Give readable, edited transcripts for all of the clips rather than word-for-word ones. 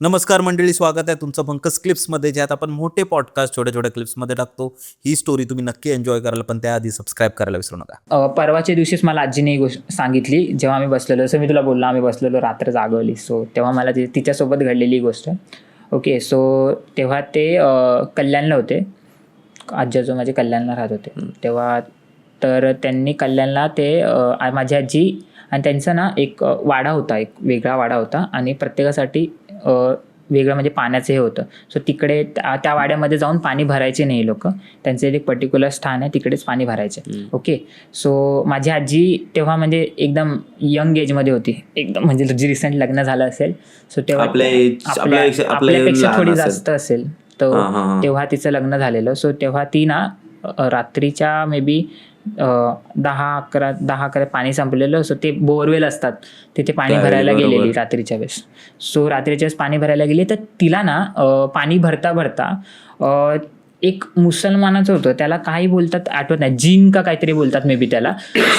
नमस्कार मंडळी, स्वागत आहे तुमचं पंकज क्लिप्समध्ये, ज्यात आपण मोठे पॉडकास्ट छोट्या छोट्या क्लिप्समध्ये टाकतो. ही स्टोरी तुम्ही नक्की एन्जॉय कराल, पण त्याआधी सबस्क्राईब करायला विसरू नका. परवाच्या दिवशीच मला आजीने ही गोष्ट सांगितली, जेव्हा आम्ही बसलेलो, जसं मी तुला बोललो आम्ही बसलेलो रात्र जागवली. सो तेव्हा मला तिच्यासोबत घडलेली गोष्ट. ओके, सो तेव्हा ते कल्याणला होते, आजी आजोबा माझे कल्याणला राहत होते तेव्हा. तर त्यांनी कल्याणला माझी आजी आणि त्यांचा ना एक वाडा होता, एक वेगळा वाडा होता आणि प्रत्येकासाठी वेगळं म्हणजे पाण्याचं हे होतं. सो तिकडे त्या वाड्यामध्ये जाऊन पाणी भरायचे नाही लोक, त्यांचं एक पर्टिक्युलर स्थान आहे, तिकडेच पाणी भरायचे. ओके, सो माझी आजी तेव्हा म्हणजे एकदम यंग एजमध्ये होती, एकदम म्हणजे जी रिसेंट लग्न झालं असेल. सो तेव्हा आपल्यापेक्षा थोडी जास्त असेल. तर तेव्हा तिचं लग्न झालेलं. सो तेव्हा ती ना रात्रीच्या मे बी 10-11 पाणी संपलेलं. सो ते बोरवेल असतात तिथे पाणी भरायला गेलेली रात्रीच्या वेळेस. सो रात्रीच्या वेळेस पाणी भरायला गेली तर तिला ना पाणी भरता भरता एक मुसलमानाचं होतं, त्याला काही बोलतात आठवत नाही, जीन का काहीतरी बोलतात मे बी त्याला.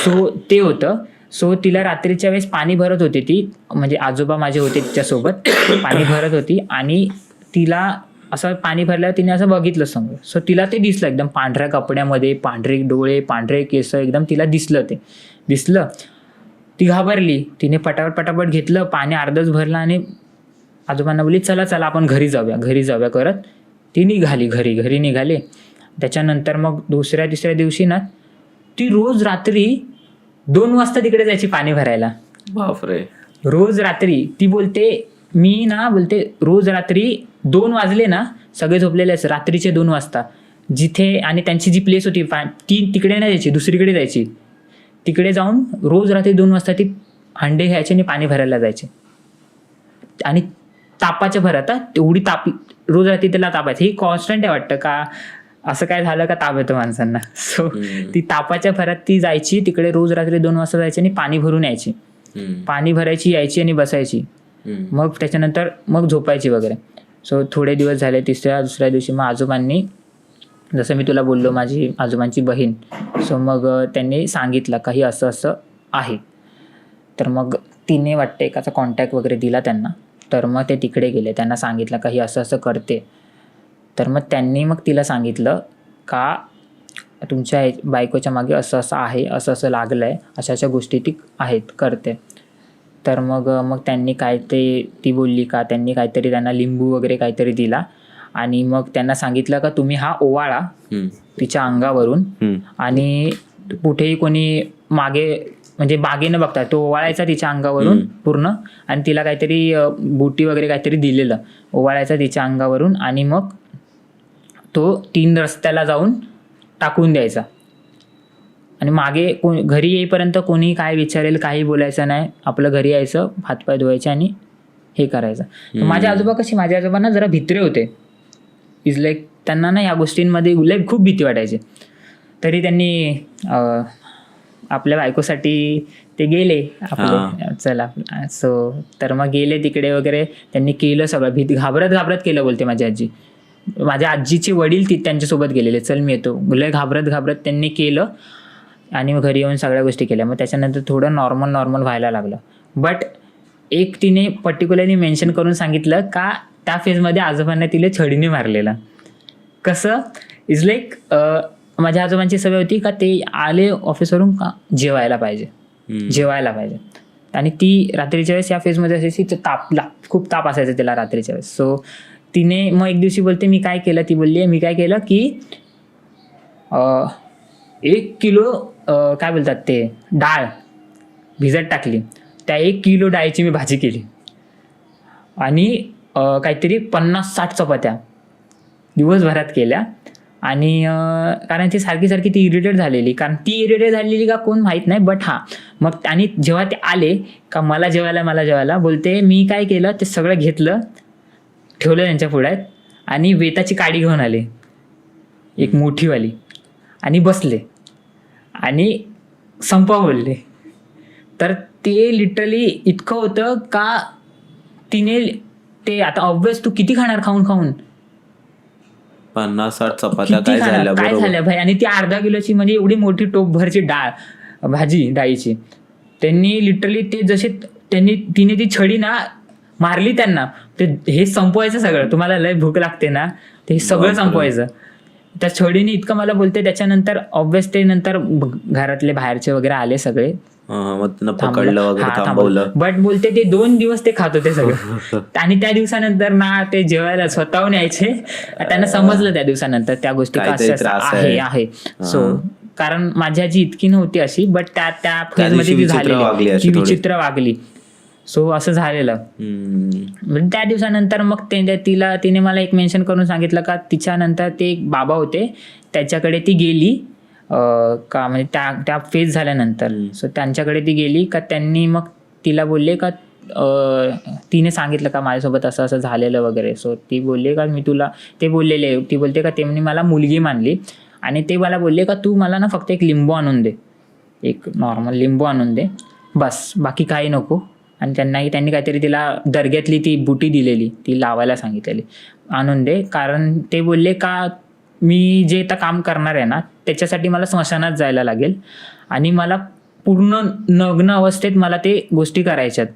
सो ते होतं. सो तिला रात्रीच्या वेळेस पाणी भरत होती ती, म्हणजे आजोबा माझे होते तिच्यासोबत, पाणी भरत होती आणि तिला असं पाणी भरल्यावर तिने असं बघितलं समोर. सो तिला ते दिसलं एकदम पांढऱ्या कपड्यामध्ये, पांढरे डोळे, पांढरे केस, एकदम तिला दिसलं. ती घाबरली. तिने पटापट घेतलं पाणी, अर्धच भरलं आणि आजोबांना बोलली चला आपण घरी जाऊया करत ती निघाली. घरी निघाले. त्याच्यानंतर मग दुसऱ्या तिसऱ्या दिवशी ना ती रोज रात्री 2 वाजता तिकडे जायची पाणी भरायला. बापरे. रोज रात्री ती बोलते, मी ना बोलते रोज रात्री 2 वाजले ना, सगळे झोपलेले असं रात्रीचे 2 वाजता जिथे, आणि त्यांची जी प्लेस होती ती तिकडे नाही जायची, दुसरीकडे जायची. तिकडे जाऊन रोज रात्री 2 वाजता ती हांडे घ्यायचे आणि पाणी भरायला जायचे. आणि तापाच्या भरात तेवढी रोज रात्री त्याला तापायचं. ही कॉन्स्टंट आहे वाटतं का, असं काय झालं का ताप येतं माणसांना. सो ती तापाच्या भरात ती जायची तिकडे, रोज रात्री 2 वाजता जायची आणि पाणी भरून यायची. पाणी भरायची, यायची आणि बसायची. मग त्याच्यानंतर मग झोपायची वगैरे. सो थोडे दिवस झाले. दुसऱ्या दिवशी मग आजोबांनी, जसं मी तुला बोललो माझी आजोबांची बहीण, सो मग त्यांनी सांगितलं काही असं आहे. तर मग तिने वाटतं एकाचा कॉन्टॅक्ट वगैरे दिला त्यांना. तर मग ते तिकडे गेले, त्यांना सांगितलं काही असं करते. तर मग त्यांनी मग तिला सांगितलं का तुमच्या बायकोच्या मागे असं आहे, असं लागलं आहे, अशा गोष्टी ती आहेत, करते. तर मग त्यांनी ती बोलली का त्यांनी काहीतरी त्यांना लिंबू वगैरे काहीतरी दिला आणि मग त्यांना सांगितलं का तुम्ही हा ओवाळा तिच्या अंगावरून, आणि कुठेही कोणी मागे म्हणजे बागेनं बघता तो ओवाळायचा तिच्या अंगावरून पूर्ण, आणि तिला काहीतरी बुटी वगैरे काहीतरी दिलेलं, ओवाळायचा तिच्या अंगावरून आणि मग तो 3 रस्त्याला जाऊन टाकून द्यायचा. आणि मागे घरी येईपर्यंत कोणी काय विचारेल काही बोलायचं नाही, आपलं घरी यायचं, हातपाय धुवायचे आणि हे करायचं. माझे आजोबा ना जरा भित्रे होते. इज लाईक त्यांना ना या गोष्टींमध्ये लाईक खूप भीती वाटायची. तरी त्यांनी आपल्या बायकोसाठी ते गेले आपले, चला. सो तर मग गेले तिकडे वगैरे, त्यांनी केलं सगळं, घाबरत केलं बोलते माझी आजी. माझ्या आजीचे वडील त्यांच्यासोबत गेलेले, चल मी येतो, लय घाबरत त्यांनी केलं आणि मग घरी येऊन सगळ्या गोष्टी केल्या. मग त्याच्यानंतर थोडं नॉर्मल व्हायला लागलं. बट एक तिने पर्टिक्युलरली मेन्शन करून सांगितलं का त्या फेजमध्ये आजोबांना तिला छडीने मारलेलं. कसं, इज लाईक माझ्या आजोबांची सवय होती का ते आले ऑफिसवरून का जेवायला पाहिजे. आणि ती रात्रीच्या वेळेस या फेजमध्ये असायची, खूप ताप असायचा तिला रात्रीच्या वेळेस. सो तिने मग एक दिवशी बोलते मी काय केलं की 1 किलो काय बोलतात ते डाळ भिजत टाकली. त्या 1 किलो डाळीची मी भाजी केली आणि काहीतरी 50-60 चपात्या दिवसभरात केल्या. आणि कारण ती सारखी ती इरिटेट झालेली, का कोण माहीत नाही, बट मग आणि जेव्हा ते आले का मला जेवायला बोलते मी काय केलं, ते सगळं घेतलं, ठेवलं त्यांच्या पुढ्यात आणि वेताची काडी घेऊन आले, एक मोठीवाली, आणि बसले आणि संपा बोलले. तर ते लिटरली इतकं होतं का तिने ते, आता ऑब्वियस तू किती खाणार खाऊन 50-60 चपात्या काय झाल्या भाई. आणि ती अर्धा किलोची म्हणजे एवढी मोठी टोपभरची भाजी डाळीची. त्यांनी लिटरली ते जसे तिने ती छडी ना मारली त्यांना. ते हे संपवायचं सगळं, तुम्हाला लय भूक लागते ना ते सगळं संपवायचं. त्या छडीने इतकं मला बोलते. त्याच्यानंतर ऑब्विस ते नंतर घरातले बाहेरचे वगैरे आले सगळे, मग त्यांना पकडलं वगैरे, थांबवलं. बट बोलते ते 2 दिवस ते खात होते सगळं. आणि त्या दिवसानंतर ना ते जेवायला स्वतःहून यायचे. त्यांना समजलं त्या दिवसानंतर त्या गोष्टी आहे. सो कारण माझी आजी इतकी नव्हती अशी, बट त्या फेजमध्ये ती झालेली, ती विचित्र वागली. सो असं झालेलं. त्या दिवसानंतर मग तिने मला एक मेन्शन करून सांगितलं का तिच्यानंतर ते एक बाबा होते त्याच्याकडे ती गेली का, म्हणजे त्या फेज झाल्यानंतर. सो त्यांच्याकडे ती गेली का, त्यांनी मग तिला बोलले का, तिने सांगितलं का माझ्यासोबत असं असं झालेलं वगैरे. सो ती बोलले का मी तुला, ते बोललेले, ती बोलते का त्यांनी मला मुलगी मानली आणि ते मला बोलले का तू मला ना फक्त एक लिंबू आणून दे, एक नॉर्मल लिंबू आणून दे बस, बाकी काही नको. आणि त्यांनी काहीतरी तिला दर्ग्यातली ती बुटी दिलेली, ती लावायला सांगितलेली, आणून दे. कारण ते बोलले का मी जे आता काम करणार आहे ना त्याच्यासाठी मला स्मशानात जायला लागेल आणि मला पूर्ण नग्न अवस्थेत मला ते गोष्टी करायच्यात,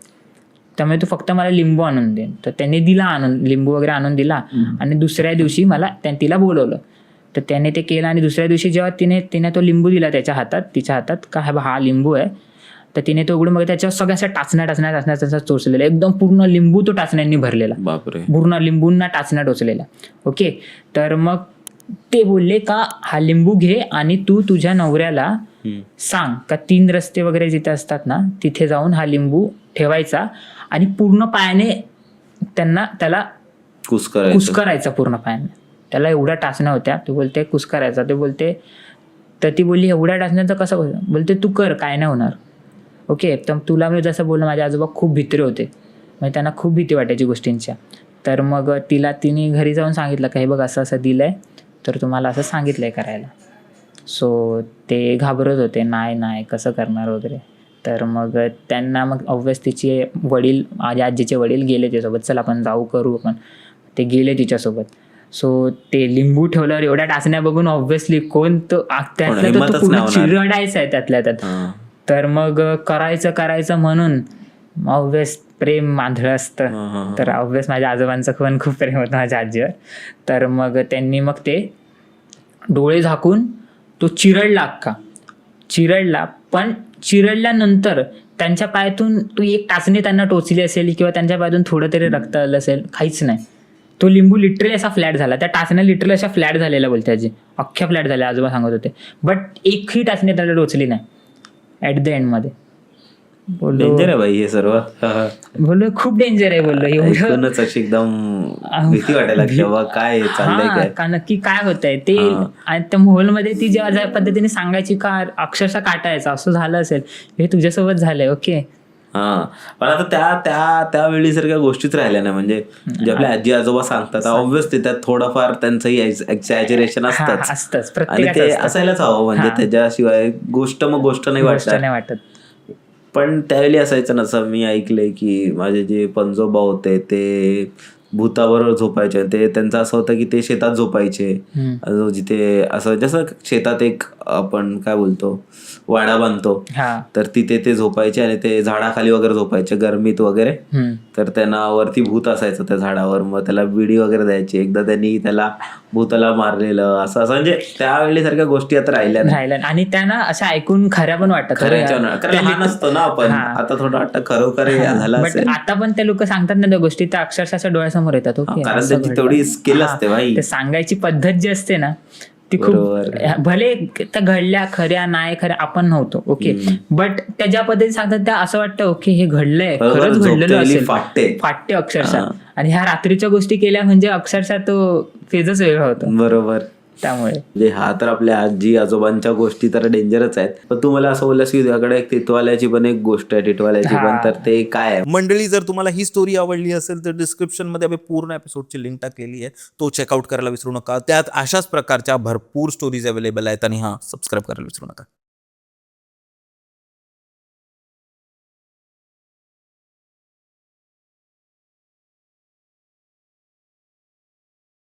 त्यामुळे तू फक्त मला लिंबू आणून दे. तर त्यांनी दिला आणून, लिंबू वगैरे आणून दिला. आणि दुसऱ्या दिवशी तिला बोलवलं, तर त्याने ते केलं. आणि दुसऱ्या दिवशी जेव्हा तिने तो लिंबू दिला तिच्या हातात का हा लिंबू आहे, तर तिने तो उघडून बघा, त्याच्यावर सगळ्या अशा टाचण्या टोचलेल्या, एकदम पूर्ण लिंबू तो टाचण्यांनी भरलेला, पूर्ण लिंबूंना टाचण्या टोचलेल्या. ओके, तर मग ते बोलले का हा लिंबू घे आणि तू तुझ्या नवऱ्याला सांग का 3 रस्ते वगैरे जिथे असतात ना तिथे जाऊन हा लिंबू ठेवायचा आणि पूर्ण पायाने त्याला कुस्करायचा, पूर्ण पायाने. त्याला एवढ्या टाचण्या होत्या, ते बोलते कुस्करायचा. ते बोलते, तर ती बोलली एवढ्या टाचण्याचं कसं बोलते, तू कर, काय नाही होणार. ओके, तर तुला मी जसं बोललं माझे आजोबा खूप भित्रे होते, म्हणजे त्यांना खूप भीती वाटायची गोष्टींच्या. तर मग तिने घरी जाऊन सांगितलं का हे बघ असं असं दिलंय, तर तुम्हाला असं सांगितलंय करायला. सो ते घाबरत होते, नाही कसं करणार वगैरे. तर मग त्यांना मग ऑब्वियस तिचे वडील, माझ्या आजीचे वडील गेले तिच्यासोबत, चल आपण जाऊ करू आपण. ते गेले तिच्यासोबत. सो ते लिंबू ठेवल्यावर एवढ्या टाचण्या बघून ऑब्विसली कोण तो त्यातल्या तो पूर्ण चिरडायचा आहे त्यातल्या त्यात. तर मग करायचं म्हणून ऑब्वियस प्रेम आंधळं असतं, तर ऑब्वियस माझ्या आजोबांचं पण खूप प्रेम होतं माझ्या आजीवर. तर मग त्यांनी मग ते डोळे झाकून तो चिरडला. पण चिरडल्यानंतर त्यांच्या पायातून तो एक टाचणी त्यांना टोचली असेल किंवा त्यांच्या पायातून थोडं तरी रक्त आलं असेल, काहीच नाही. तो लिंबू लिटरली असा फ्लॅट झाला, त्या टाचण्या लिटरली अशा फ्लॅट झालेल्या बोलते आजी, अख्ख्या फ्लॅट झाल्या आजोबा सांगत होते. बट एकही टाचणी त्याला टोचली नाही ॲट द एंडमध्ये. डेंजर आहे भाई हे सर्व. बोललो खूप डेंजर आहे, बोललो एवढं एकदम भीती वाटायला काय चाललंय, का नक्की काय होतंय ते. आणि त्या मोहलमध्ये ती जेव्हा ज्या पद्धतीने सांगायची का अक्षरशः काटायचं, असं झालं असेल, हे तुझ्यासोबत झालंय. ओके, पण आता त्यावेळी सारख्या गोष्टीच राहिल्या नाही. म्हणजे जे आपल्या आजी आजोबा सांगतात ऑब्व्हियसली त्यात थोडंफार त्यांचंही एक्झॅजरेशन असतंच आणि ते असायलाच हवं. म्हणजे त्याच्याशिवाय गोष्ट नाही वाटत. पण त्यावेळी असायचं नसं. मी ऐकलंय की माझे जे पणजोबा होते ते भूताबरोबर झोपायचे. ते त्यांचं असं होतं की ते शेतात झोपायचे, जिथे असं जसं शेतात एक आपण काय बोलतो वाडा बांधतो, तर तिथे ते झोपायचे आणि ते झाडाखाली वगैरे झोपायचे गरमीत वगैरे. तर त्यांना वरती भूत असायचं त्या झाडावर, मग त्याला बिडी वगैरे द्यायची. एकदा त्यांनी त्याला भूताला मारलेलं असं म्हणजे त्यावेळी सारख्या गोष्टी आता राहिल्या नाही. आणि त्यांना अशा ऐकून खऱ्या पण वाटतात, लहान असतो ना आपण, आता थोडं वाटतं खरोखर झालं असेल. आता पण ते लोक सांगतात ना त्या गोष्टी, त्या अक्षरशः डोळ्यासमोर येतात. कारण त्यांची तेवढी स्किल असते भाई, ते सांगायची पद्धत जी असते ना ती खूप, भले त्या घडल्या खऱ्या नाही खऱ्या आपण नव्हतो. ओके, बट त्या ज्या पद्धतीने सांगतात त्या असं वाटतं ओके हे घडलंय, खरंच घडलेलं असेल, फाटते अक्षरशः. आणि ह्या रात्रीच्या गोष्टी केल्या म्हणजे अक्षरशः तो फेजच वेगळा होता. बरोबर. त्यामुळे हा तर आपल्या आजी आजोबांच्या गोष्टी तर डेंजरच आहेत. पण तू मला असं बोललास की तुझ्याकडे एक टिटवाल्याची पण एक गोष्ट आहे, टिटवाल्याची पण, तर ते काय आहे? मंडळी, जर तुम्हाला ही स्टोरी आवडली असेल तर डिस्क्रिप्शन मध्ये आम्ही पूर्ण एपिसोडची लिंक टाकलेली आहे, तो चेकआउट करायला विसरू नका. त्यात अशाच प्रकारच्या भरपूर स्टोरीज अवेलेबल आहेत. आणि सबस्क्राईब करायला विसरू नका.